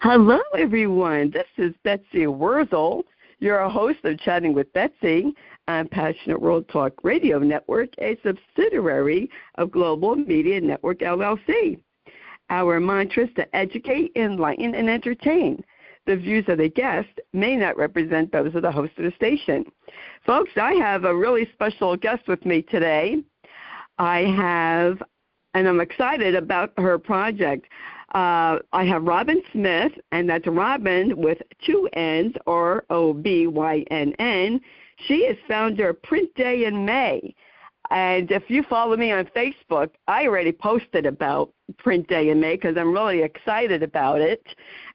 Hello, everyone. This is Betsy Wurzel, your host of Chatting with Betsy on Passionate World Talk Radio Network, a subsidiary of Global Media Network, LLC. Our mantra is to educate, enlighten, and entertain. The views of the guest may not represent those of the host of the station. Folks, I have a really special guest with me today. And I'm excited about her project. I have Robynn Smith, and that's Robynn with two N's, Robyinn. She is founder of Print Day in May. And if you follow me on Facebook, I already posted about Print Day in May because I'm really excited about it.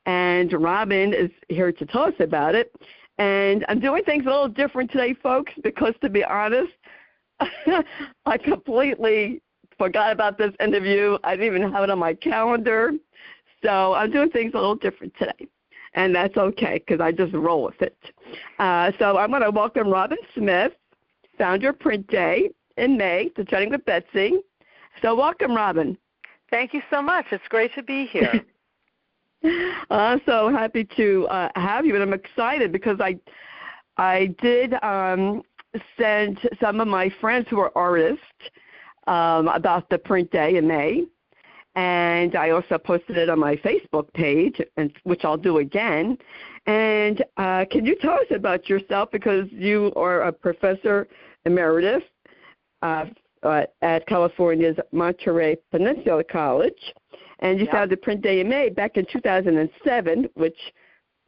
And Robynn is here to tell us about it. And I'm doing things a little different today, folks, because to be honest, I completely forgot about this interview. I didn't even have it on my calendar. So I'm doing things a little different today. And that's okay because I just roll with it. So I'm going to welcome Robynn Smith, founder of Print Day in May, to Chatting with Betsy. So welcome, Robynn. Thank you so much. It's great to be here. I'm so happy to have you, and I'm excited because I did send some of my friends who are artists about the Print Day in May, and I also posted it on my Facebook page, which I'll do again. And can you tell us about yourself, because you are a professor emeritus at California's Monterey Peninsula College, and you founded Print Day in May back in 2007, which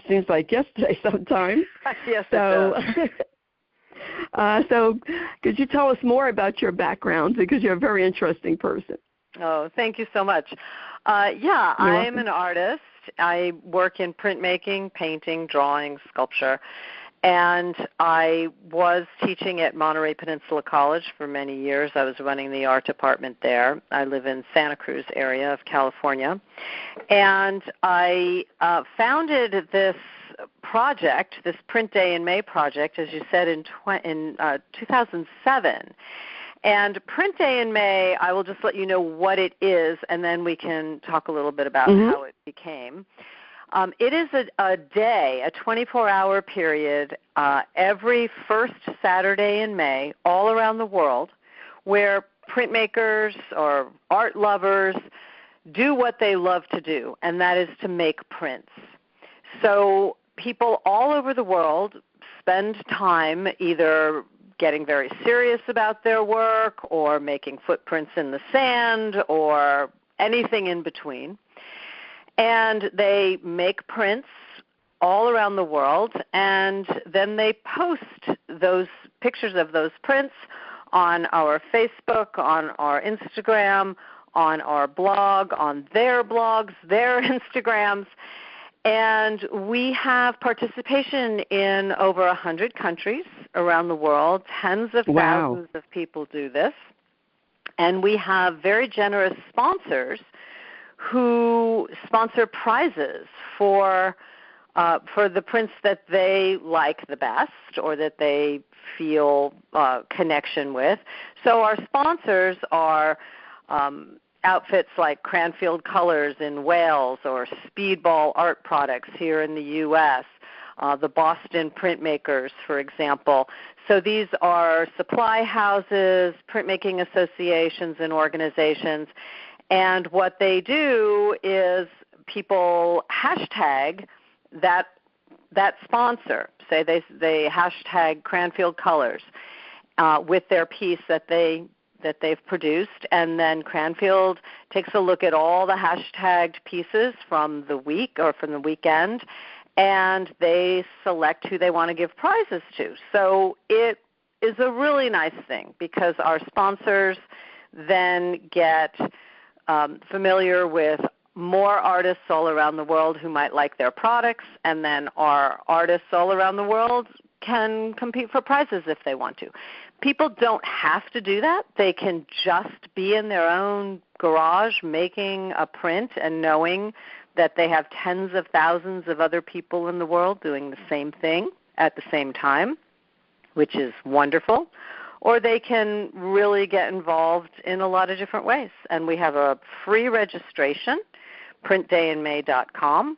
seems like yesterday sometime. Yes, it does. So could you tell us more about your background, because you're a very interesting person. Oh, thank you so much. I'm an artist. I work in printmaking, painting, drawing, sculpture, and I was teaching at Monterey Peninsula College for many years. I was running the art department there. I live in Santa Cruz area of California, and I founded this project, this Print Day in May project, as you said, in 2007. And Print Day in May, I will just let you know what it is, and then we can talk a little bit about how it became. It is a day, a 24-hour period, every first Saturday in May, all around the world, where printmakers or art lovers do what they love to do, and that is to make prints. So people all over the world spend time either getting very serious about their work or making footprints in the sand or anything in between. And they make prints all around the world, and then they post those pictures of those prints on our Facebook, on our Instagram, on our blog, on their blogs, their Instagrams. And we have participation in over 100 countries around the world. Tens of thousands of people do this. And we have very generous sponsors who sponsor prizes for the prints that they like the best or that they feel connection with. So our sponsors are outfits like Cranfield Colors in Wales or Speedball Art Products here in the U.S., the Boston Printmakers, for example. So these are supply houses, printmaking associations, and organizations. And what they do is people hashtag that sponsor. Say they hashtag Cranfield Colors with their piece that they've produced, and then Cranfield takes a look at all the hashtagged pieces from the week or from the weekend, and they select who they want to give prizes to. So it is a really nice thing because our sponsors then get familiar with more artists all around the world who might like their products, and then our artists all around the world can compete for prizes if they want to. People don't have to do that. They can just be in their own garage making a print and knowing that they have tens of thousands of other people in the world doing the same thing at the same time, which is wonderful. Or they can really get involved in a lot of different ways. And we have a free registration, printdayinmay.com.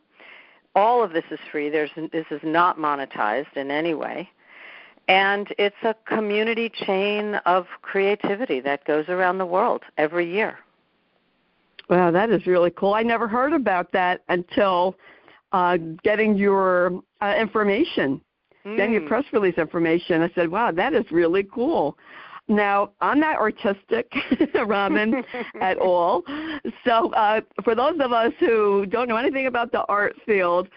all of this is free. This is not monetized in any way. And it's a community chain of creativity that goes around the world every year. Wow, that is really cool. I never heard about that until getting your information, getting your press release information. I said, wow, that is really cool. Now, I'm not artistic, Robynn, at all. So for those of us who don't know anything about the art field,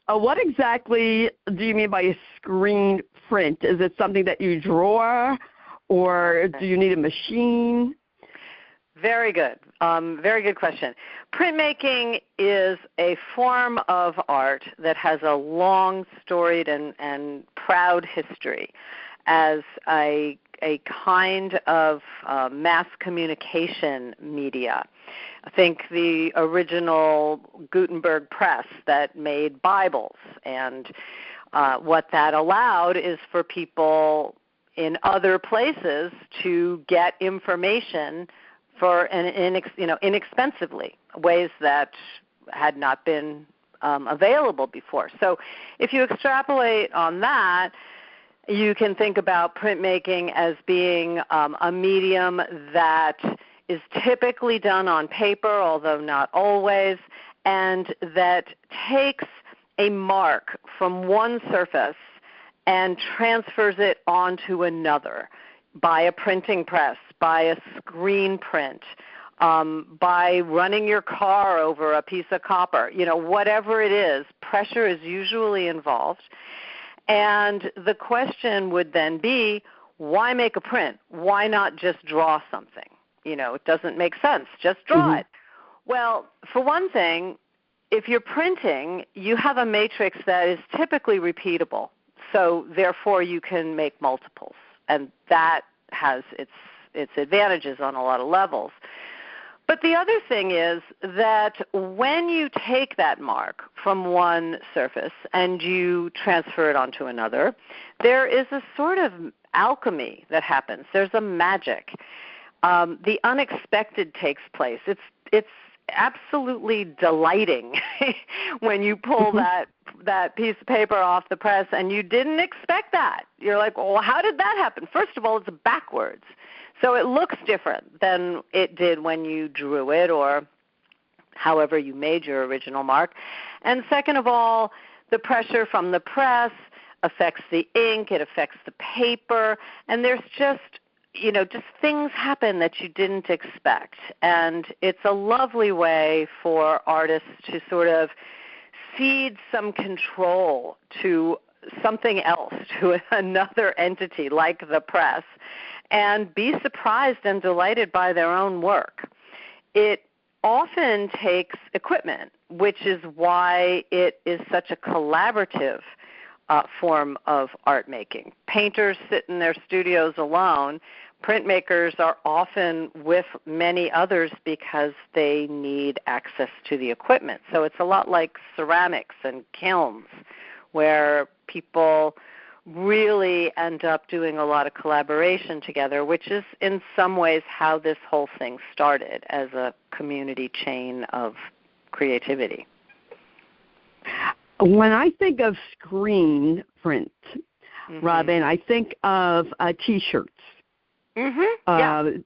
what exactly do you mean by a screen print? Is it something that you draw, or do you need a machine? Very good. Very good question. Printmaking is a form of art that has a long, storied, and proud history as a kind of mass communication media. I think the original Gutenberg press that made Bibles, and what that allowed is for people in other places to get information for inexpensively, ways that had not been available before. So if you extrapolate on that, you can think about printmaking as being a medium that is typically done on paper, although not always, and that takes a mark from one surface and transfers it onto another by a printing press, by a screen print, by running your car over a piece of copper. Whatever it is, pressure is usually involved. And the question would then be, why make a print? Why not just draw something? It doesn't make sense. Just draw it. Well, for one thing, if you're printing, you have a matrix that is typically repeatable. So therefore, you can make multiples. And that has its advantages on a lot of levels. But the other thing is that when you take that mark from one surface and you transfer it onto another, there is a sort of alchemy that happens. There's a magic. The unexpected takes place. It's absolutely delighting when you pull that piece of paper off the press and you didn't expect that. You're like, well, how did that happen? First of all, it's backwards. So it looks different than it did when you drew it or however you made your original mark. And second of all, the pressure from the press affects the ink, it affects the paper, and there's just things happen that you didn't expect. And it's a lovely way for artists to sort of cede some control to something else, to another entity like the press, and be surprised and delighted by their own work. It often takes equipment, which is why it is such a collaborative form of art making. Painters sit in their studios alone. Printmakers are often with many others because they need access to the equipment. So it's a lot like ceramics and kilns, where people really end up doing a lot of collaboration together, which is in some ways how this whole thing started, as a community chain of creativity. When I think of screen print, Robynn, I think of T-shirts. The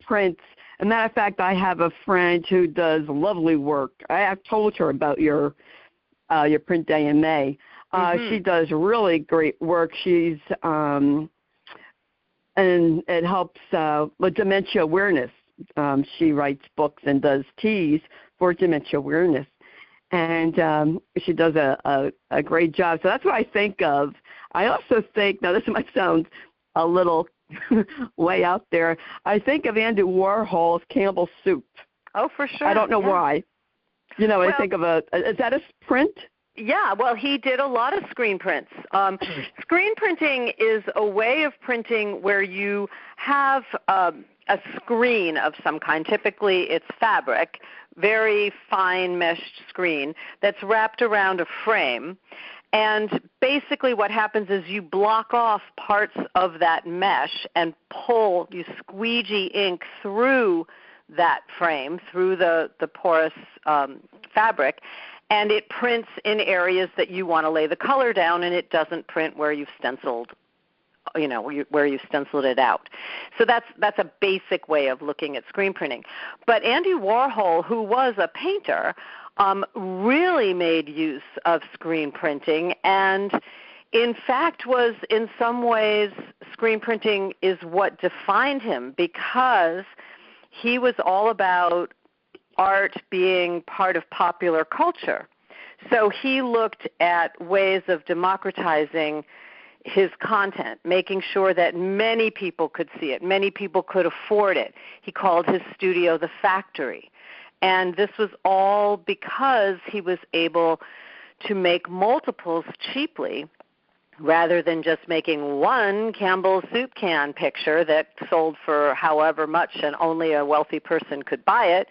prints. As a matter of fact, I have a friend who does lovely work. I have told her about your print day in May. She does really great work. She's and it helps with dementia awareness. She writes books and does teas for dementia awareness, and she does a great job. So that's what I think of. I also think, now this might sound a little way out there, I think of Andy Warhol's Campbell Soup. Oh, for sure. I don't know why. I think of is that a print? Yeah, well, he did a lot of screen prints. Screen printing is a way of printing where you have a screen of some kind. Typically, it's fabric, very fine meshed screen that's wrapped around a frame. And basically what happens is you block off parts of that mesh and you squeegee ink through that frame, through the porous fabric, and it prints in areas that you want to lay the color down, and it doesn't print where you've stenciled, where you stenciled it out. So that's a basic way of looking at screen printing. But Andy Warhol, who was a painter, really made use of screen printing, and in fact was in some ways screen printing is what defined him, because he was all about art being part of popular culture. So he looked at ways of democratizing his content, making sure that many people could see it, many people could afford it. He called his studio the factory. And this was all because he was able to make multiples cheaply, rather than just making one Campbell's soup can picture that sold for however much and only a wealthy person could buy it.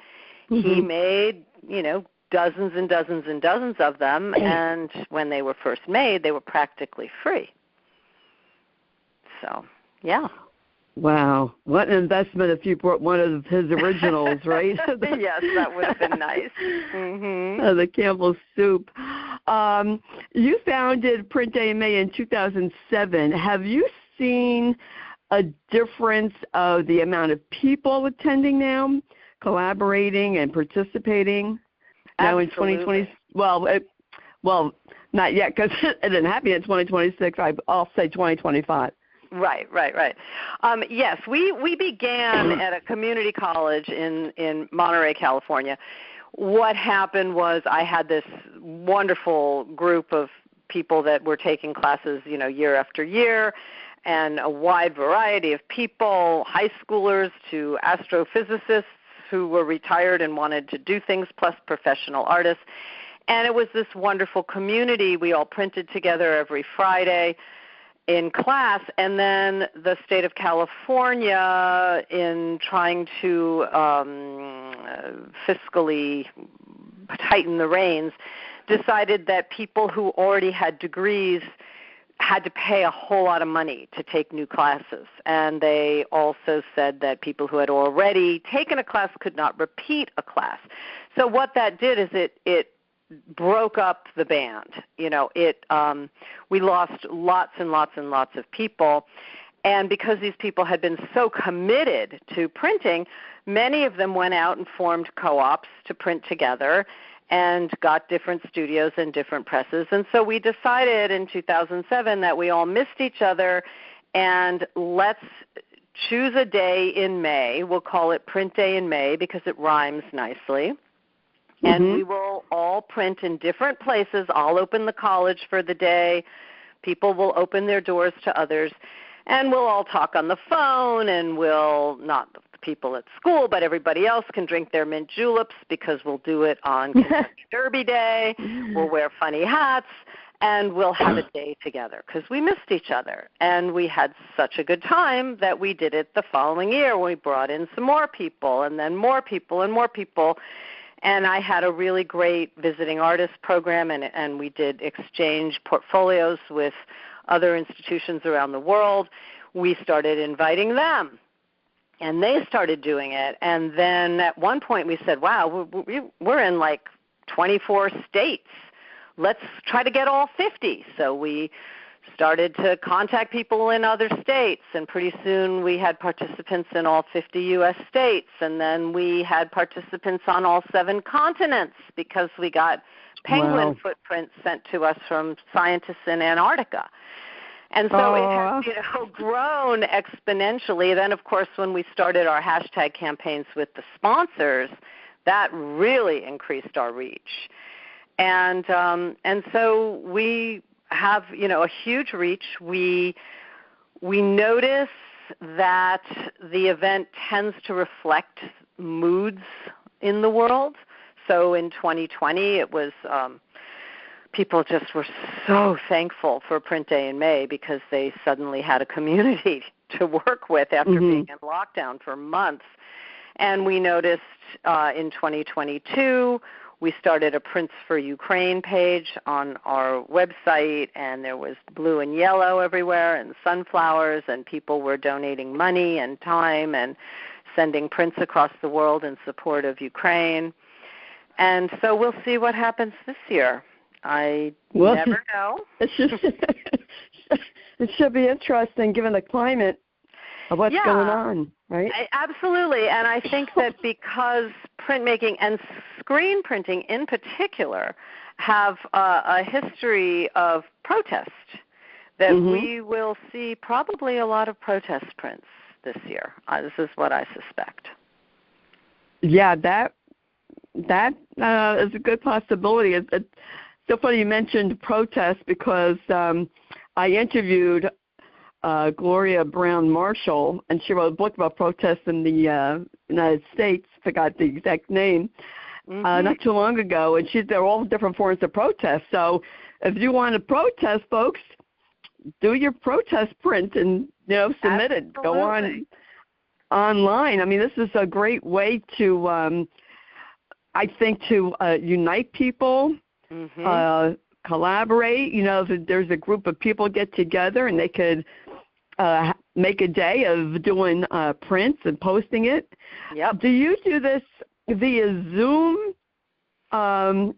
Mm-hmm. He made, dozens and dozens and dozens of them, and when they were first made, they were practically free. So, yeah. Wow. What an investment if you brought one of his originals, right? Yes, that would have been nice. Mm-hmm. The Campbell's soup. You founded Print Day in May in 2007. Have you seen a difference of the amount of people attending now, collaborating and participating now in 2020? Well, not yet, because it didn't happen in 2026. I'll say 2025. Right. Yes, we began at a community college in Monterey, California. What happened was I had this wonderful group of people that were taking classes, year after year, and a wide variety of people, high schoolers to astrophysicists who were retired and wanted to do things, plus professional artists. And it was this wonderful community. We all printed together every Friday in class, and then the state of California, in trying to fiscally tighten the reins, decided that people who already had degrees had to pay a whole lot of money to take new classes. And they also said that people who had already taken a class could not repeat a class. So what that did is it broke up the band. We lost lots and lots and lots of people, and because these people had been so committed to printing, many of them went out and formed co-ops to print together and got different studios and different presses. And so we decided in 2007 that we all missed each other, and let's choose a day in May. We'll call it Print Day in May because it rhymes nicely. And we will all print in different places. I'll open the college for the day. People will open their doors to others. And we'll all talk on the phone, and we'll, not the people at school, but everybody else can drink their mint juleps because we'll do it on Kentucky Derby Day. We'll wear funny hats, and we'll have a day together because we missed each other. And we had such a good time that we did it the following year. We brought in some more people, and then more people and more people. And I had a really great visiting artist program, and we did exchange portfolios with other institutions around the world. We started inviting them, and they started doing it. And then at one point we said, wow, we're in like 24 states. Let's try to get all 50. So we started to contact people in other states, and pretty soon we had participants in all 50 U.S. states, and then we had participants on all 7 continents because we got penguin footprints sent to us from scientists in Antarctica. And so it has grown exponentially. Then, of course, when we started our hashtag campaigns with the sponsors, that really increased our reach. And so we have, a huge reach. We notice that the event tends to reflect moods in the world. So in 2020, it was people just were so thankful for Print Day in May because they suddenly had a community to work with after being in lockdown for months. And we noticed in 2022, we started a Prints for Ukraine page on our website, and there was blue and yellow everywhere and sunflowers, and people were donating money and time and sending prints across the world in support of Ukraine. And so we'll see what happens this year. I Well, never know. It should be interesting given the climate of what's going on, right? Absolutely. And I think that because printmaking and screen printing in particular have a history of protest, that we will see probably a lot of protest prints this year. This is what I suspect. Yeah, that is a good possibility. It's so funny you mentioned protest because I interviewed Gloria Brown Marshall, and she wrote a book about protests in the United States. Forgot the exact name. Not too long ago, and there are all different forms of protest. So if you want to protest, folks, do your protest print and submit it. Go on online. I mean, this is a great way to, I think, to unite people, collaborate. There's a group of people get together and they could make a day of doing prints and posting it. Yep. Do you do this via Zoom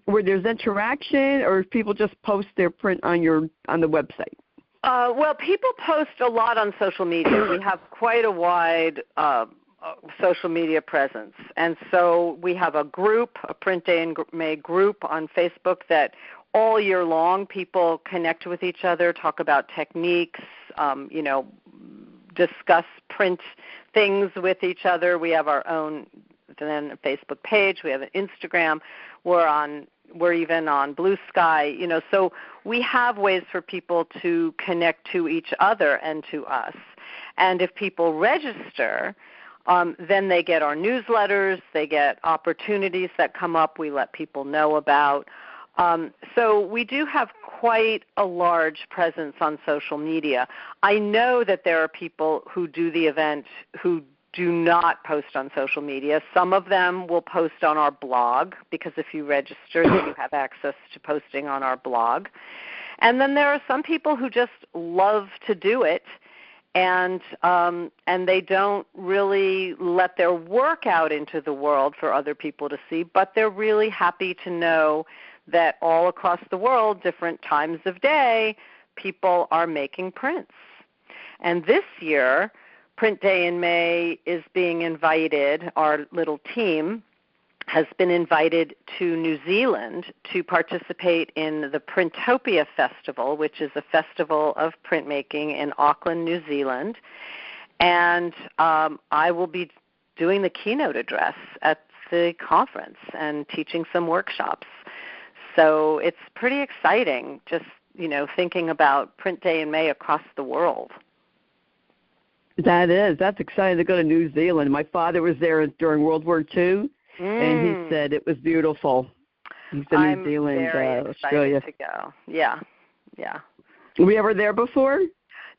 where there's interaction, or people just post their print on the website? Well, people post a lot on social media. We have quite a wide social media presence. And so we have a group, a Print Day in May group on Facebook that all year long people connect with each other, talk about techniques, discuss print things with each other. We have our own then Facebook page. We have an Instagram. We're even on Blue Sky. So we have ways for people to connect to each other and to us. And if people register, then they get our newsletters. They get opportunities that come up we let people know about. So we do have quite a large presence on social media. I know that there are people who do the event who do not post on social media. Some of them will post on our blog, because if you register, then you have access to posting on our blog. And then there are some people who just love to do it, and they don't really let their work out into the world for other people to see, but they're really happy to know that all across the world, different times of day, people are making prints. And this year, Print Day in May is being invited, our little team has been invited to New Zealand to participate in the Printopia Festival, which is a festival of printmaking in Auckland, New Zealand. And I will be doing the keynote address at the conference and teaching some workshops. So it's pretty exciting just, thinking about Print Day in May across the world. That's exciting to go to New Zealand. My father was there during World War II, and he said it was beautiful. He's in New Zealand, very Australia. excited to go. Yeah. Were you ever there before?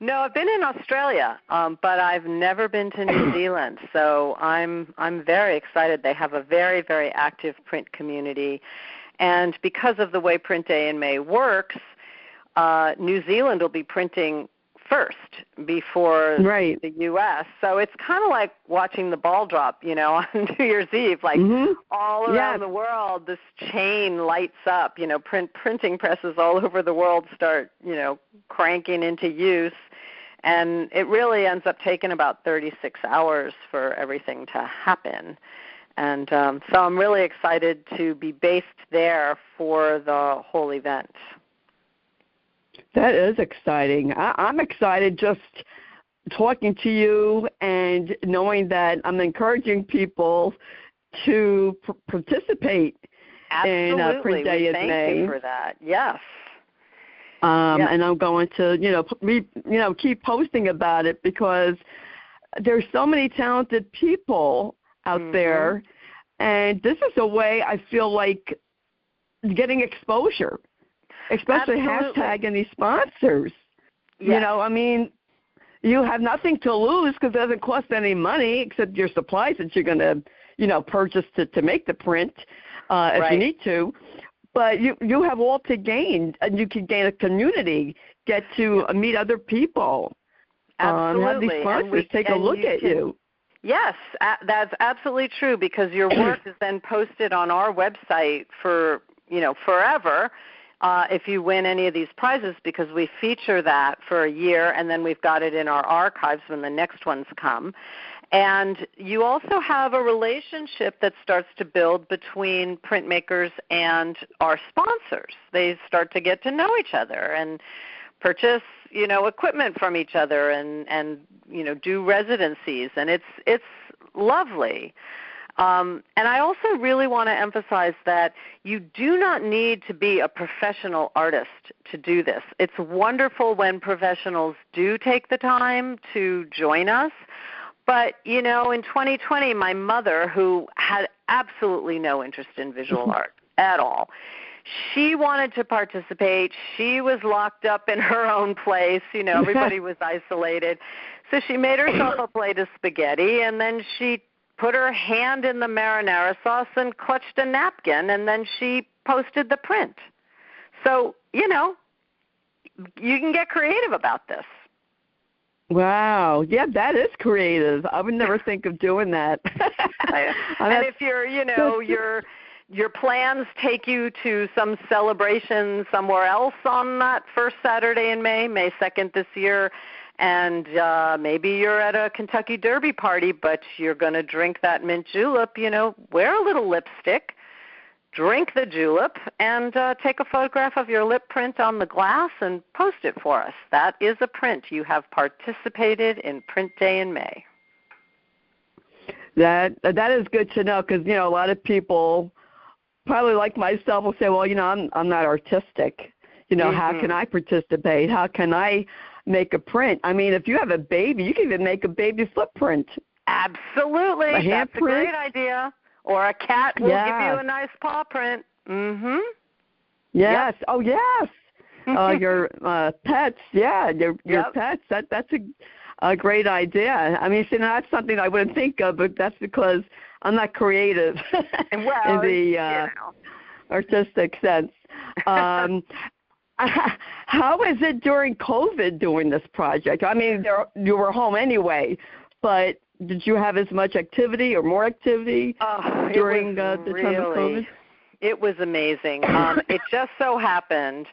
No, I've been in Australia, but I've never been to New Zealand. So I'm very excited. They have a very, very active print community, and because of the way Print Day in May works, New Zealand will be printing first before the U.S. So it's kind of like watching the ball drop, on New Year's Eve. Like all around the world, this chain lights up. Printing presses all over the world start, cranking into use. And it really ends up taking about 36 hours for everything to happen. And so I'm really excited to be based there for the whole event. That is exciting. I'm excited just talking to you and knowing that I'm encouraging people to participate in Print Day in May. Thank you for that. Yes. And I'm going to, keep posting about it because there's so many talented people out there, and this is a way I feel like getting exposure. Especially hashtagging these sponsors. Yes. You have nothing to lose because it doesn't cost any money except your supplies that you're going to, purchase to make the print if you need to. But you have all to gain, and you can gain a community, get to meet other people. Absolutely. Have these sponsors take a look at you. Yes, that's absolutely true, because your work is then posted on our website for, forever if you win any of these prizes, because we feature that for a year, and then we've got it in our archives when the next ones come. And you also have a relationship that starts to build between printmakers and our sponsors. They start to get to know each other and purchase, equipment from each other and do residencies, and it's lovely. And I also really want to emphasize that you do not need to be a professional artist to do this. It's wonderful when professionals do take the time to join us. But, in 2020, my mother, who had absolutely no interest in visual art at all, she wanted to participate. She was locked up in her own place. Everybody was isolated. So she made herself a plate of spaghetti, and then she put her hand in the marinara sauce and clutched a napkin, and then she posted the print. So, you can get creative about this. Wow. Yeah, that is creative. I would never think of doing that. And if your plans take you to some celebration somewhere else on that first Saturday in May 2nd this year, and maybe you're at a Kentucky Derby party, but you're going to drink that mint julep, wear a little lipstick, drink the julep, and take a photograph of your lip print on the glass and post it for us. That is a print. You have participated in Print Day in May. That is good to know, because, a lot of people probably like myself will say, well, I'm not artistic. How can I participate? How can I make a print? I mean, if you have a baby, you can even make a baby footprint. Absolutely. That's a great idea. Or a cat will give you a nice paw print. Mm-hmm. Yes. Yep. Oh, yes. Your pets. Yeah, your pets. That's a great idea. I mean, that's something I wouldn't think of, but that's because I'm not creative in the artistic sense. How is it during COVID doing this project? I mean, you were home anyway, but did you have as much activity or more activity during the time of COVID? It was amazing. It just so happened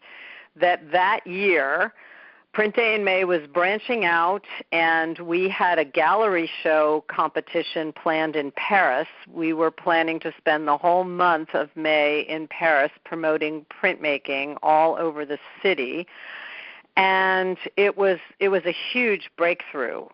that year, Print Day in May was branching out, and we had a gallery show competition planned in Paris. We were planning to spend the whole month of May in Paris promoting printmaking all over the city, and it was a huge breakthrough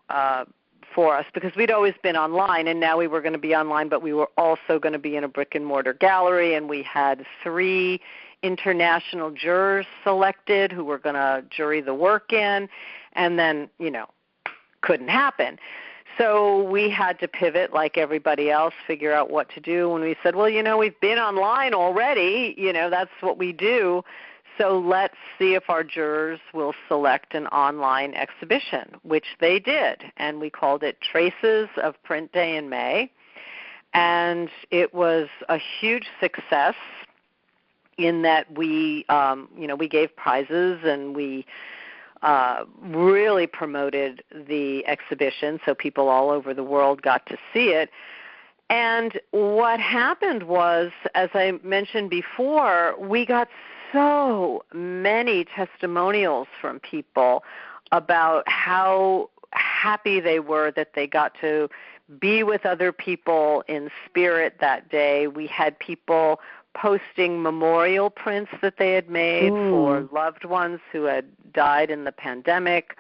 for us, because we'd always been online, and now we were going to be online, but we were also going to be in a brick-and-mortar gallery, and we had 3 international jurors selected who were going to jury the work in, and then, couldn't happen. So we had to pivot like everybody else, figure out what to do. When we said, well, we've been online already, that's what we do. So let's see if our jurors will select an online exhibition, which they did, and we called it Traces of Print Day in May. And it was a huge success in that we gave prizes, and we really promoted the exhibition, so people all over the world got to see it. And what happened was, as I mentioned before, we got so many testimonials from people about how happy they were that they got to be with other people in spirit that day. We had people posting memorial prints that they had made for loved ones who had died in the pandemic.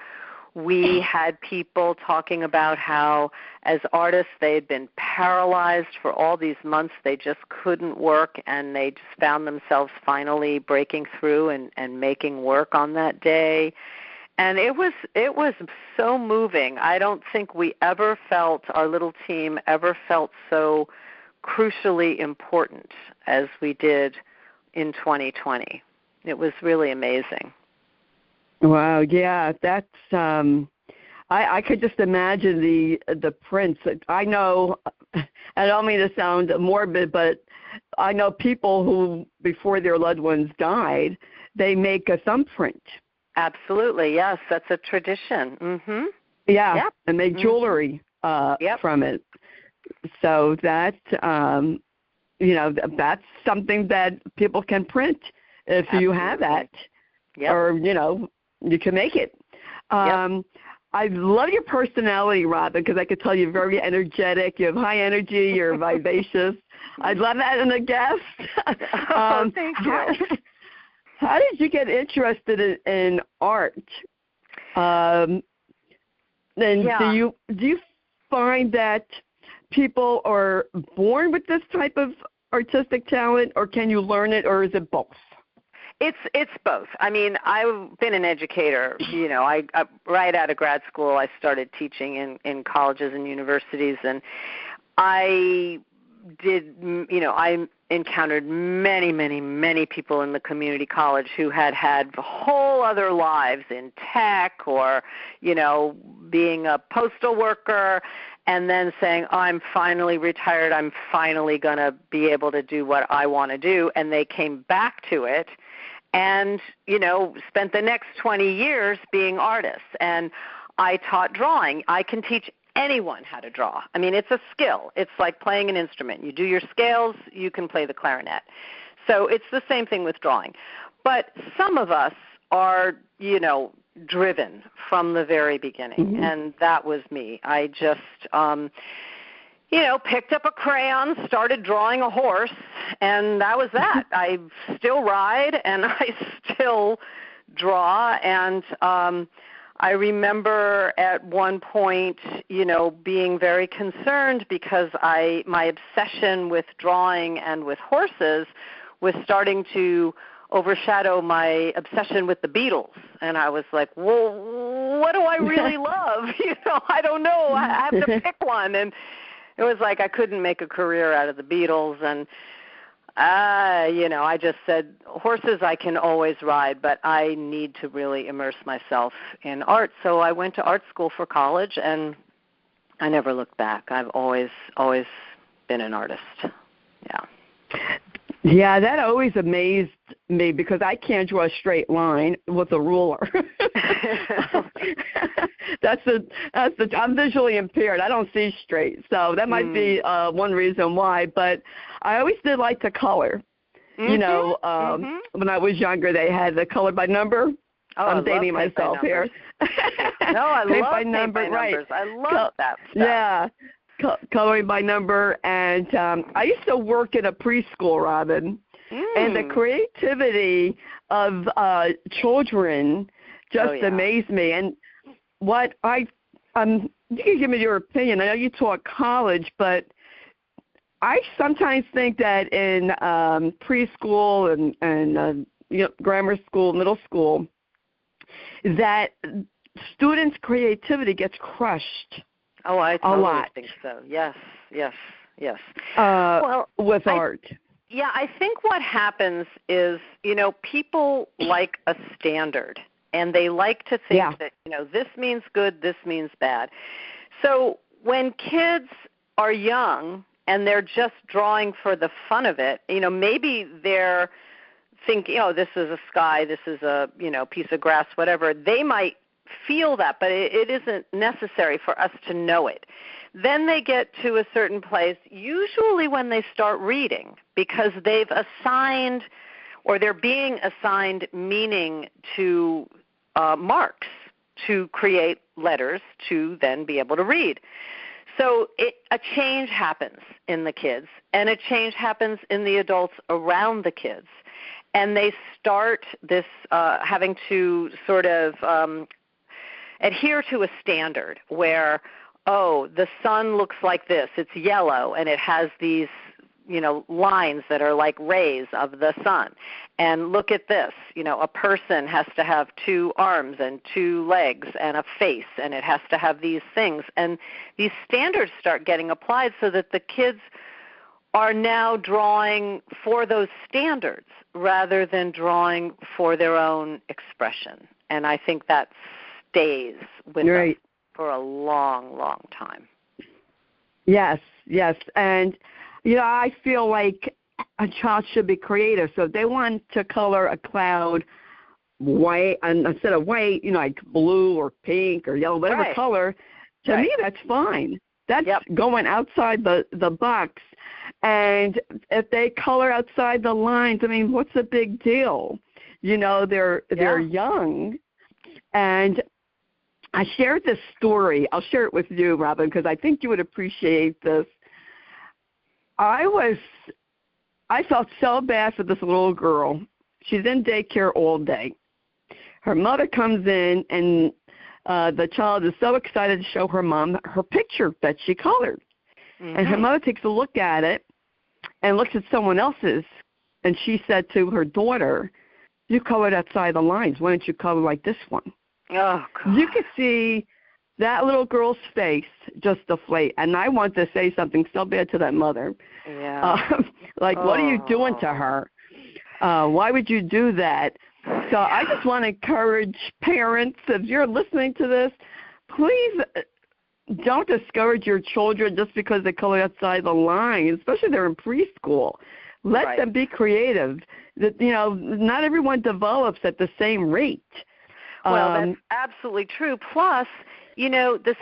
We had people talking about how, as artists, they had been paralyzed for all these months. They just couldn't work, and they just found themselves finally breaking through and making work on that day. And it was so moving. I don't think our little team ever felt so crucially important as we did in 2020. It was really amazing. Wow, yeah, that's I could just imagine the prints. I know, I don't mean to sound morbid, but I know people who, before their loved ones died, they make a thumbprint. Absolutely, yes, that's a tradition. Mm-hmm. Yeah, yep. and make jewelry. from it. So that, that's something that people can print if Absolutely. you have that. Yep. Or, you can make it. I love your personality, Robynn, because I could tell you're very energetic. You have high energy. You're vivacious. I'd love that in a guest. Thank you. How did you get interested in art? And do you find that people are born with this type of artistic talent, or can you learn it, or is it both? It's both. I mean, I've been an educator. I right out of grad school, I started teaching in colleges and universities, and I did. I encountered many, many, many people in the community college who had whole other lives in tech or, being a postal worker, and then saying, oh, I'm finally retired. I'm finally going to be able to do what I want to do, and they came back to it. And, spent the next 20 years being artists. And I taught drawing. I can teach anyone how to draw. I mean, it's a skill. It's like playing an instrument. You do your scales, you can play the clarinet. So it's the same thing with drawing. But some of us are, driven from the very beginning. Mm-hmm. And that was me. I just picked up a crayon, started drawing a horse, and that was that. I still ride, and I still draw, and I remember at one point, being very concerned because my obsession with drawing and with horses was starting to overshadow my obsession with the Beatles. And I was like, well, what do I really love? I don't know. I have to pick one. And it was like I couldn't make a career out of the Beatles, and I just said, horses I can always ride, but I need to really immerse myself in art. So I went to art school for college, and I never looked back. I've always been an artist. Yeah. Yeah, that always amazed me because I can't draw a straight line with a ruler. I'm visually impaired. I don't see straight, so that might be one reason why. But I always did like to color. When I was younger, they had the color by number. Oh, I'm dating myself here. No, I love by number, right. Numbers. I love that stuff. Yeah. Coloring by number, and I used to work in a preschool, Robynn, and the creativity of children just amazed me. And what you can give me your opinion. I know you taught college, but I sometimes think that in preschool and grammar school, middle school, that students' creativity gets crushed. Oh, I totally think so. Yes. With art. Yeah, I think what happens is, people like a standard, and they like to think that, this means good, this means bad. So when kids are young and they're just drawing for the fun of it, maybe they're thinking, this is a sky, this is a, piece of grass, whatever. They might feel that, but it isn't necessary for us to know it. Then they get to a certain place, usually when they start reading, because they've assigned or they're being assigned meaning to marks to create letters to then be able to read. So a change happens in the kids, and a change happens in the adults around the kids. And they start this having to sort of adhere to a standard where, the sun looks like this. It's yellow, and it has these, lines that are like rays of the sun. And look at this. A person has to have 2 arms and 2 legs and a face, and it has to have these things. And these standards start getting applied so that the kids are now drawing for those standards rather than drawing for their own expression. And I think that stays with them for a long, long time. Yes. And, I feel like a child should be creative. So if they want to color a cloud white, and instead of white, like blue or pink or yellow, whatever color, to me that's fine. That's going outside the box. And if they color outside the lines, I mean, what's the big deal? You know, they're young. And I shared this story. I'll share it with you, Robyn, because I think you would appreciate this. I felt so bad for this little girl. She's in daycare all day. Her mother comes in, and the child is so excited to show her mom her picture that she colored. Mm-hmm. And her mother takes a look at it and looks at someone else's, and she said to her daughter, "You colored outside the lines. Why don't you color like this one?" Oh, God. You could see that little girl's face just deflate. And I want to say something so bad to that mother. Yeah. What are you doing to her? Why would you do that? So I just want to encourage parents, if you're listening to this, please don't discourage your children just because they color outside the line, especially if they're in preschool. Let them be creative. You know, not everyone develops at the same rate. Well, that's absolutely true. Plus, you know, the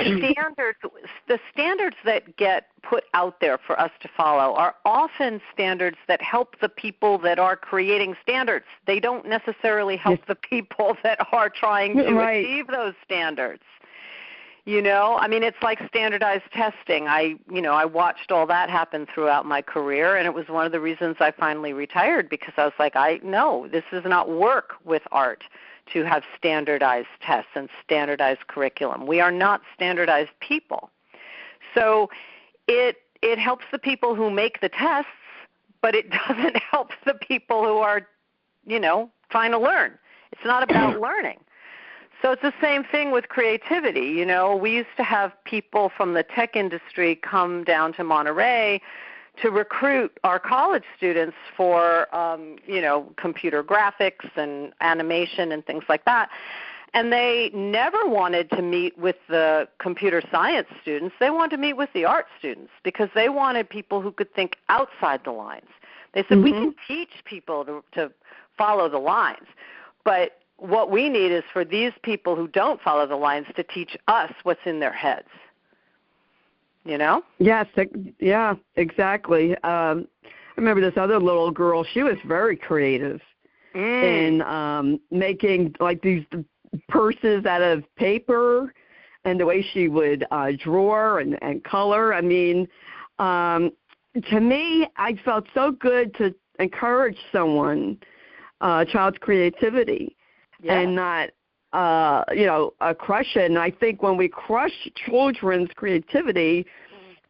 standards that get put out there for us to follow are often standards that help the people that are creating standards. They don't necessarily help the people that are trying to achieve those standards. You know, I mean, it's like standardized testing. I watched all that happen throughout my career, and it was one of the reasons I finally retired, because I was like, this does not work with art to have standardized tests and standardized curriculum. We are not standardized people. So it helps the people who make the tests, but it doesn't help the people who are, you know, trying to learn. It's not about learning. So it's the same thing with creativity. You know, we used to have people from the tech industry come down to Monterey to recruit our college students for, computer graphics and animation and things like that. And they never wanted to meet with the computer science students. They wanted to meet with the art students because they wanted people who could think outside the lines. They said, we can teach people to follow the lines, but what we need is for these people who don't follow the lines to teach us what's in their heads. You know? Yes, yeah, exactly. I remember this other little girl. She was very creative in making like these purses out of paper, and the way she would draw and color. I mean, to me, I felt so good to encourage someone, child's creativity, and not crush it. And I think when we crush children's creativity,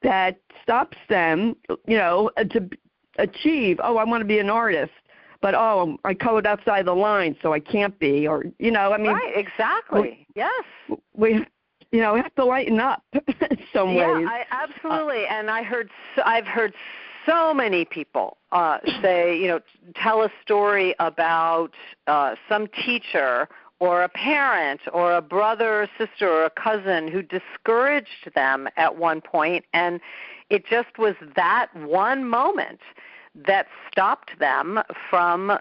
that stops them, to achieve, I want to be an artist, but, I colored outside the line, so I can't be, or, Right, exactly, yes. We have to lighten up in some ways. Yeah, absolutely, and I've heard so many people say, tell a story about some teacher or a parent or a brother or sister or a cousin who discouraged them at one point, and it just was that one moment that stopped them from,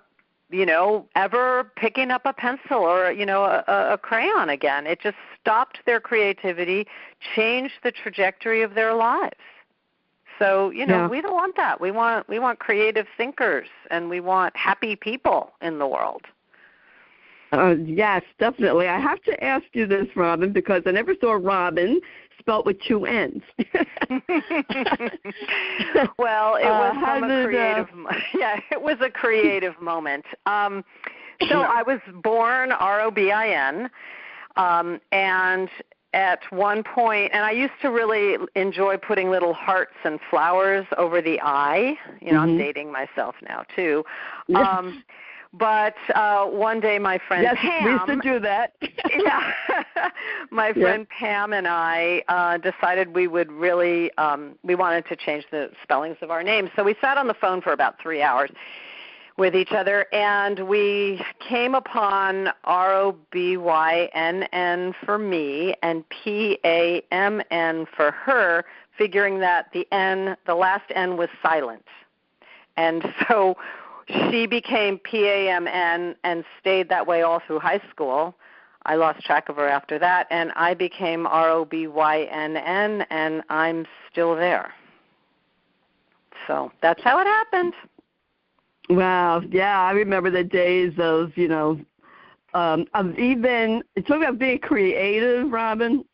ever picking up a pencil or, a crayon again. It just stopped their creativity, changed the trajectory of their lives. So, we don't want that. We want creative thinkers, and we want happy people in the world. Yes, definitely. I have to ask you this, Robyn, because I never saw Robyn spelled with two N's. Well, it was it was a creative moment. So I was born Robin, and at one point, and I used to really enjoy putting little hearts and flowers over the eye. I'm dating myself now too. But one day my friend Pam... we used to do that. My friend Pam and I decided we would really, we wanted to change the spellings of our names. So we sat on the phone for about 3 hours with each other, and we came upon Robynn for me and Pamn for her, figuring that the last N was silent. And so she became Pamn and stayed that way all through high school. I lost track of her after that, and I became Robynn, and I'm still there. So that's how it happened. Wow. Yeah, I remember the days of, of even, talking about being creative, Robynn.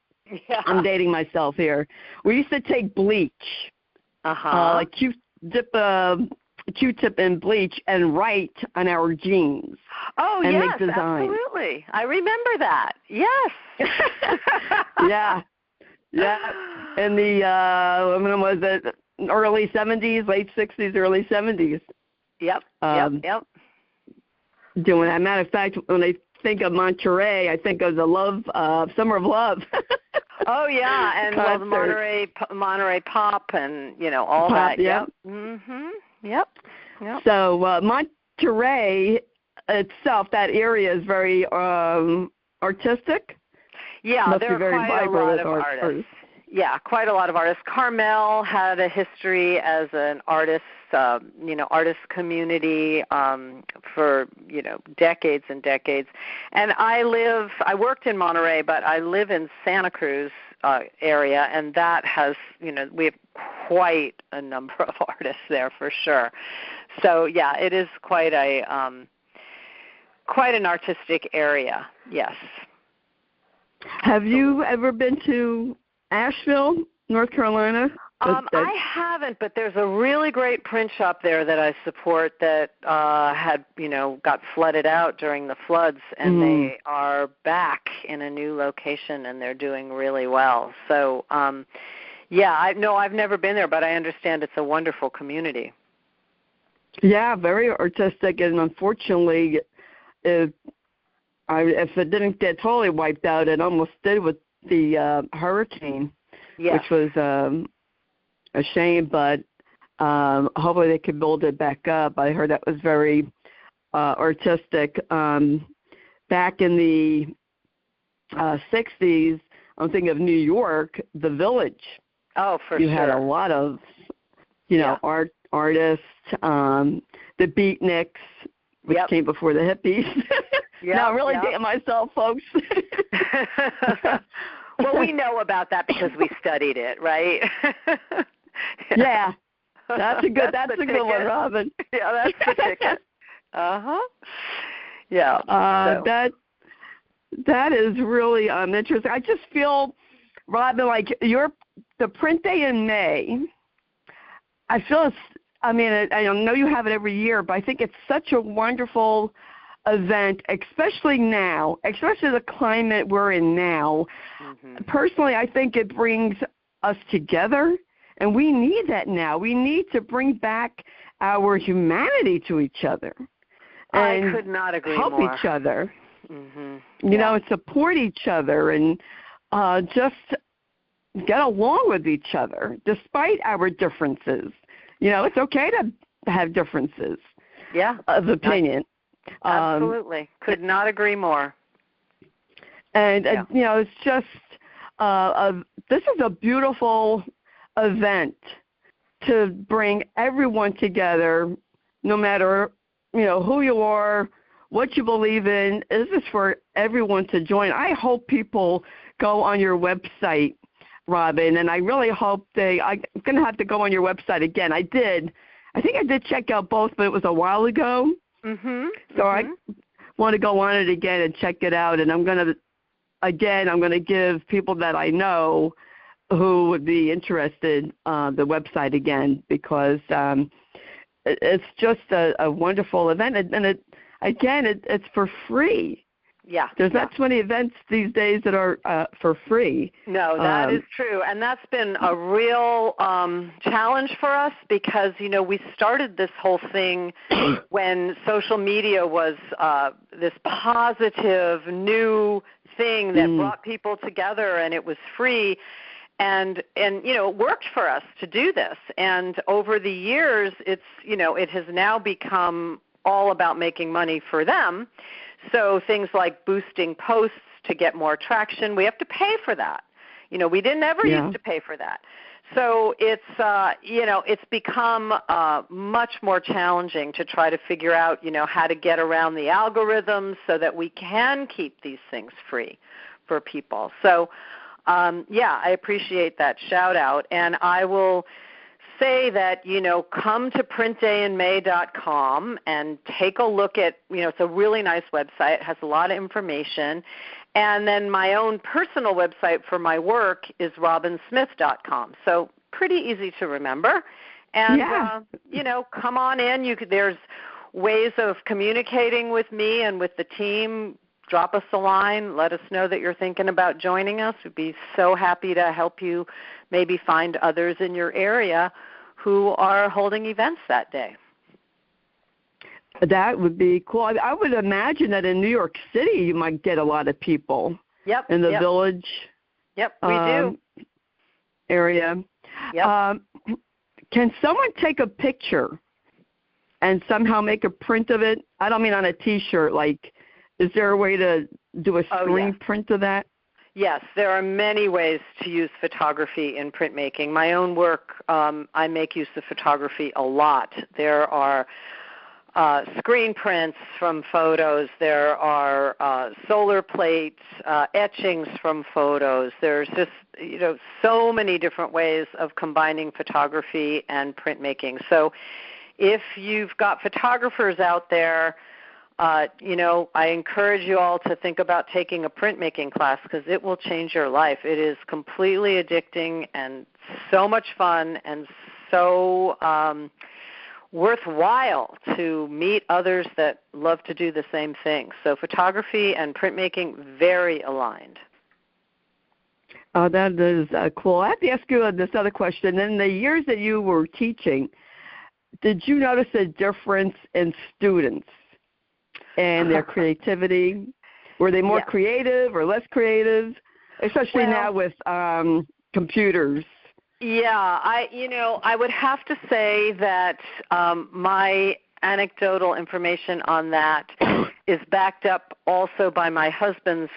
Yeah. I'm dating myself here. We used to take bleach, like Q-tip and bleach, and write on our jeans. Oh, and yes, make designs. Absolutely. I remember that. Yes. Yeah. In the, when was it, early 70s, late 60s, early 70s. Yep. Doing that. Matter of fact, when I think of Monterey, I think of the Summer of Love. Oh, yeah, and well, the Monterey Pop and, all Pop, that. Yep. Mm-hmm. Yep. So Monterey itself, that area is very artistic. Yeah, there are quite a lot of artists. Yeah, quite a lot of artists. Carmel had a history as an artist, artist community for, decades and decades. And I worked in Monterey, but I live in Santa Cruz area, and that has, we have quite a number of artists there for sure. So, yeah, it is quite an artistic area, yes. Have you ever been to Asheville, North Carolina? I haven't, but there's a really great print shop there that I support that had, got flooded out during the floods, and they are back in a new location, and they're doing really well. So, I've never been there, but I understand it's a wonderful community. Yeah, very artistic, and unfortunately, if it didn't get totally wiped out, it almost did with the hurricane, which was a shame, but hopefully they can build it back up. I heard that was very artistic. Back in the 60s, I'm thinking of New York, the Village. Oh, for you sure. You had a lot of, artists, the Beatniks, which came before the hippies. Now, I'm really dating myself, folks. Well, we know about that because we studied it, right? Yeah. That's a good one, Robynn. Yeah, that's the ticket. Yeah. That is really interesting. I just feel, Robynn, like the print day in May, I feel I know you have it every year, but I think it's such a wonderful event, especially now, especially the climate we're in now. Mm-hmm. Personally, I think it brings us together, and we need that now. We need to bring back our humanity to each other. And I could not agree help more. Each other. Mm-hmm. And support each other, and just get along with each other despite our differences. It's okay to have differences of opinion. Absolutely. Could not agree more. And, it's just, this is a beautiful event to bring everyone together, no matter, who you are, what you believe in. This is for everyone to join. I hope people go on your website, Robynn, and I really hope I'm going to have to go on your website again. I think I did check out both, but it was a while ago. Mm-hmm. So I want to go on it again and check it out, and I'm going to give people that I know who would be interested the website again, because it's just a wonderful event, and it's for free. Yeah. There's not so many events these days that are for free. No, that is true. And that's been a real challenge for us because, we started this whole thing when social media was this positive new thing that brought people together, and it was free. And it worked for us to do this. And over the years, it has now become all about making money for them. So things like boosting posts to get more traction, we have to pay for that. We didn't ever used to pay for that. So it's it's become much more challenging to try to figure out how to get around the algorithms so that we can keep these things free for people. So I appreciate that shout out, and I will say that come to printdayinmay.com and take a look at it's a really nice website. It has a lot of information. And then my own personal website for my work is robynnsmith.com. So pretty easy to remember. And, come on in. There's ways of communicating with me and with the team. Drop us a line. Let us know that you're thinking about joining us. We'd be so happy to help you maybe find others in your area who are holding events that day. That would be cool. I would imagine that in New York City you might get a lot of people. In the Village. We do. Area. Can someone take a picture and somehow make a print of it? I don't mean on a T-shirt. Is there a way to do a screen print of that? Yes, there are many ways to use photography in printmaking. My own work, I make use of photography a lot. There are screen prints from photos. There are solar plates, etchings from photos. There's just so many different ways of combining photography and printmaking. So if you've got photographers out there, I encourage you all to think about taking a printmaking class because it will change your life. It is completely addicting and so much fun and so worthwhile to meet others that love to do the same thing. So photography and printmaking, very aligned. Oh, that is cool. I have to ask you this other question. In the years that you were teaching, did you notice a difference in students and their creativity? Were they more creative or less creative, especially now with computers? I would have to say that my anecdotal information on that is backed up also by my husband's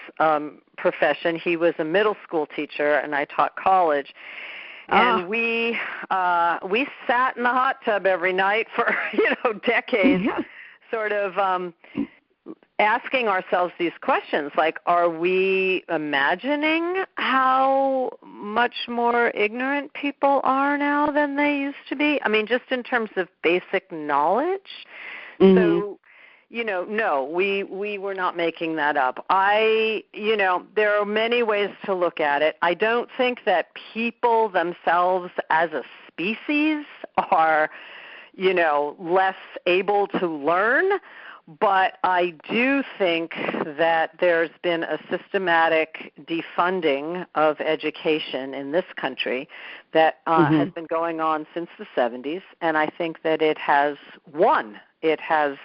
profession. He was a middle school teacher, and I taught college. And we sat in the hot tub every night for decades, sort of asking ourselves these questions like, are we imagining how much more ignorant people are now than they used to be? I mean, just in terms of basic knowledge. So, no, we were not making that up. There are many ways to look at it. I don't think that people themselves as a species are, less able to learn. But I do think that there's been a systematic defunding of education in this country that has been going on since the 70s, and I think that it has won. It has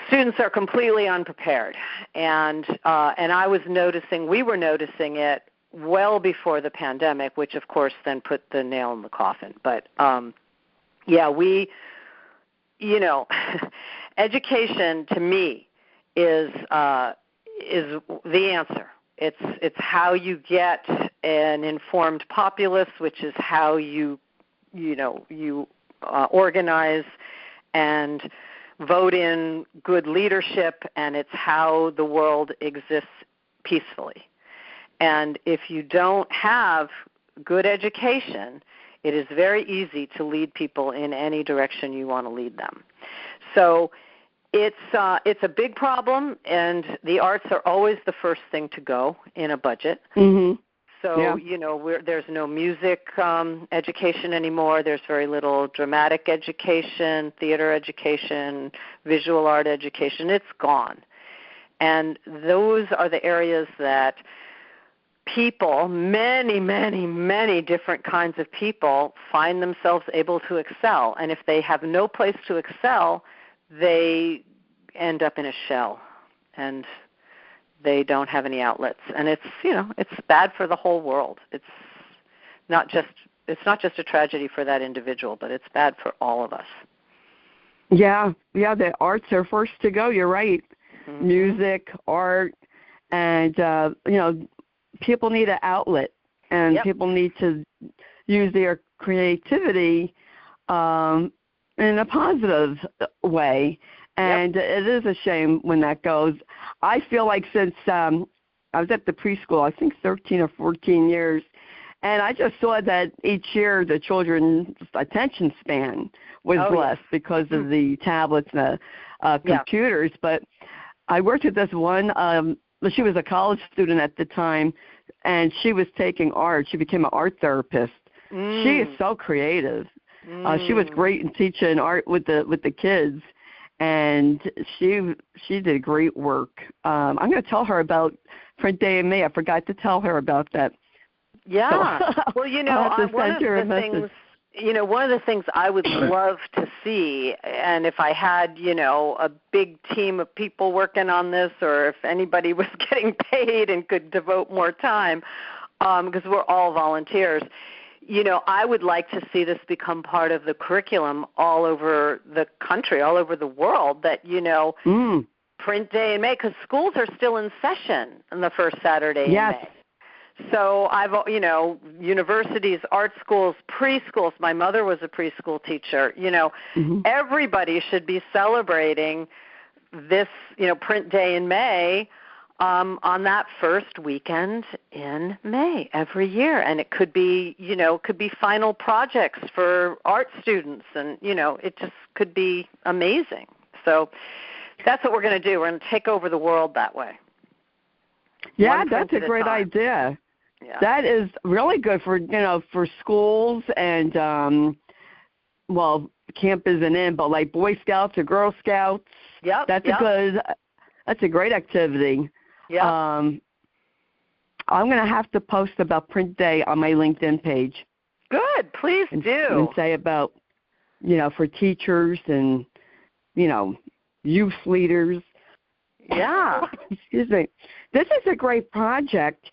students are completely unprepared, and we were noticing it well before the pandemic, which of course then put the nail in the coffin. But education to me is the answer. It's how you get an informed populace, which is how you organize and vote in good leadership, and it's how the world exists peacefully. And if you don't have good education, it is very easy to lead people in any direction you want to lead them. So it's a big problem, and the arts are always the first thing to go in a budget. So, there's no music education anymore. There's very little dramatic education, theater education, visual art education. It's gone. And those are the areas that people, many, many, many different kinds of people, find themselves able to excel. And if they have no place to excel, they end up in a shell, and they don't have any outlets. And it's bad for the whole world. It's not just a tragedy for that individual, but it's bad for all of us. Yeah, the arts are first to go. You're right. Music, art, and people need an outlet, and people need to use their creativity in a positive way. And it is a shame when that goes. I feel like since I was at the preschool, I think 13 or 14 years, and I just saw that each year the children's attention span was less because of the tablets and the computers. But I worked with this one, she was a college student at the time, and she was taking art. She became an art therapist. She is so creative. She was great in teaching art with the kids, and she did great work. I'm going to tell her about Print Day in May. I forgot to tell her about that. Yeah. So, well, one of the things I would love to see, and if I had, a big team of people working on this, or if anybody was getting paid and could devote more time, because we're all volunteers, I would like to see this become part of the curriculum all over the country, all over the world, that, Print Day in May, because schools are still in session on the first Saturday in May. So universities, art schools, preschools. My mother was a preschool teacher. Everybody should be celebrating this, Print Day in May on that first weekend in May every year. And it could be, could be final projects for art students, and it just could be amazing. So that's what we're going to do. We're going to take over the world that way. Yeah, that's a great idea. Yeah. That is really good for for schools and camp isn't in, but like Boy Scouts or Girl Scouts. Yeah, that's a great activity. Yeah. I'm going to have to post about Print Day on my LinkedIn page. Good, please do. And say about for teachers and youth leaders. Yeah. Excuse me. This is a great project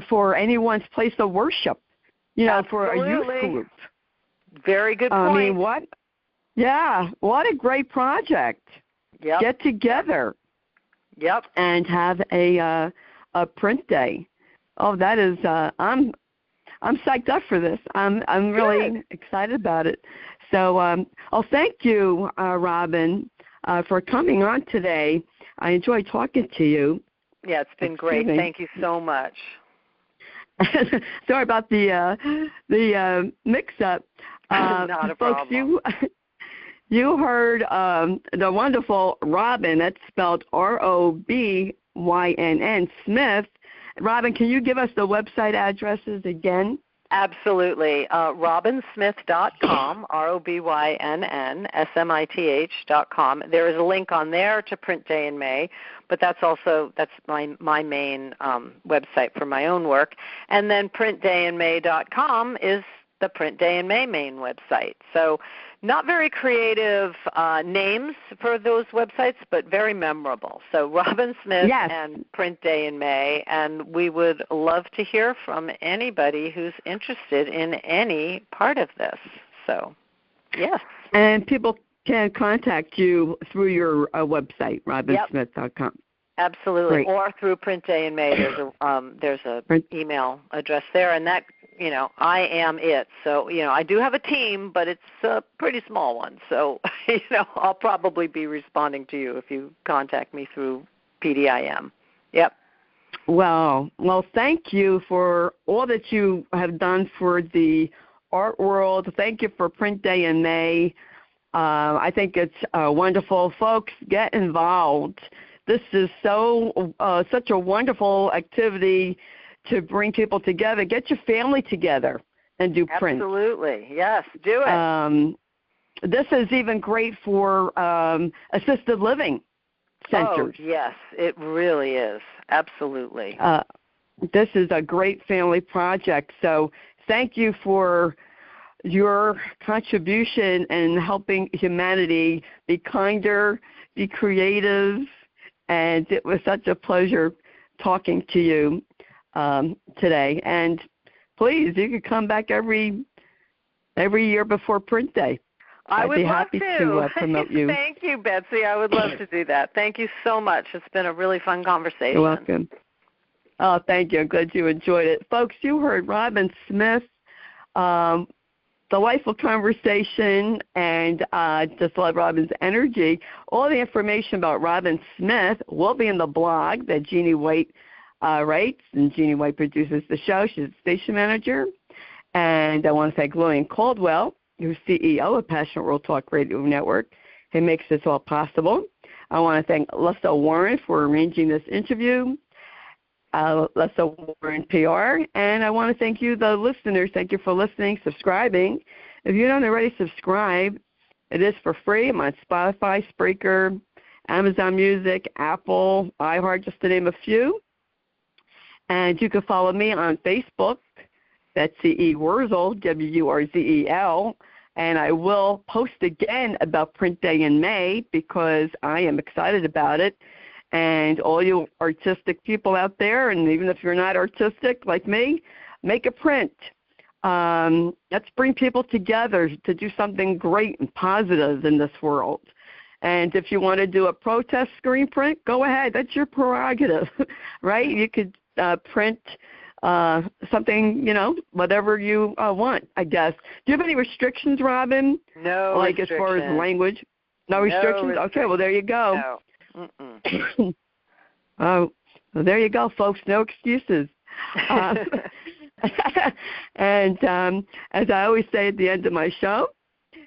for anyone's place of worship, for a youth group. Very good point. I mean, what a great project. Yep. Get together. Yep. And have a print day. Oh, that is I'm psyched up for this. I'm really excited about it. So thank you, Robynn, for coming on today. I enjoyed talking to you. Yeah, it's been great. Thank you so much. Sorry about the mix-up. Not a problem. Folks, you heard the wonderful Robynn. That's spelled Robyinn Smith. Robynn, can you give us the website addresses again? Absolutely. RobynSmith.com, RobynSmith.com. There is a link on there to Print Day in May, but that's my main website for my own work. And then PrintDayInMay.com is the Print Day in May main website. So not very creative names for those websites, but very memorable. So Robynn Smith and Print Day in May, and we would love to hear from anybody who's interested in any part of this. So, yes. And people can contact you through your website, RobynSmith.com. Absolutely. Great. Or through Print Day in May. There's a email address there, and that, I am it. So, I do have a team, but it's a pretty small one. So, I'll probably be responding to you if you contact me through PDIM. Yep. Well, thank you for all that you have done for the art world. Thank you for Print Day in May. I think it's wonderful. Folks, get involved. This is such a wonderful activity to bring people together. Get your family together and do print. Absolutely. Yes, do it. This is even great for assisted living centers. Oh, yes, it really is. Absolutely. This is a great family project. So thank you for your contribution in helping humanity be kinder, be creative, and it was such a pleasure talking to you today. And please, you could come back every year before Print Day. I'd be happy to promote you. Thank you, Betsy. I would love to do that. Thank you so much. It's been a really fun conversation. You're welcome. Oh, thank you. I'm glad you enjoyed it. Folks, you heard Robynn Smith, delightful conversation, and just love Robynn's energy. All the information about Robynn Smith will be in the blog that Jeannie White writes, and Jeannie White produces the show. She's the station manager. And I want to thank Lillian Caldwell, who's CEO of Passionate World Talk Radio Network, who makes this all possible. I want to thank Lessa Warren for arranging this interview. Lessa Warren PR, and I want to thank you, the listeners. Thank you for listening, subscribing. If you don't already subscribe, it is for free. I'm on Spotify, Spreaker, Amazon Music, Apple, iHeart, just to name a few. And you can follow me on Facebook, Betsy Wurzel, Wurzel, and I will post again about Print Day in May because I am excited about it. And all you artistic people out there, and even if you're not artistic like me, make a print. Let's bring people together to do something great and positive in this world. And if you want to do a protest screen print, go ahead. That's your prerogative, right? You could print something, whatever you want, I guess. Do you have any restrictions, Robynn? No Like restrictions. as far as language? No restrictions? Okay, well, there you go. No. Oh, well, there you go, folks. No excuses. And as I always say at the end of my show,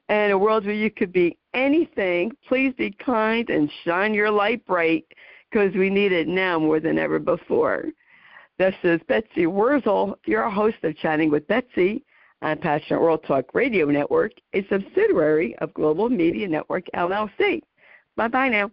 in a world where you could be anything, please be kind and shine your light bright because we need it now more than ever before. This is Betsy Wurzel, your host of Chatting with Betsy on Passionate World Talk Radio Network, a subsidiary of Global Media Network, LLC. Bye-bye now.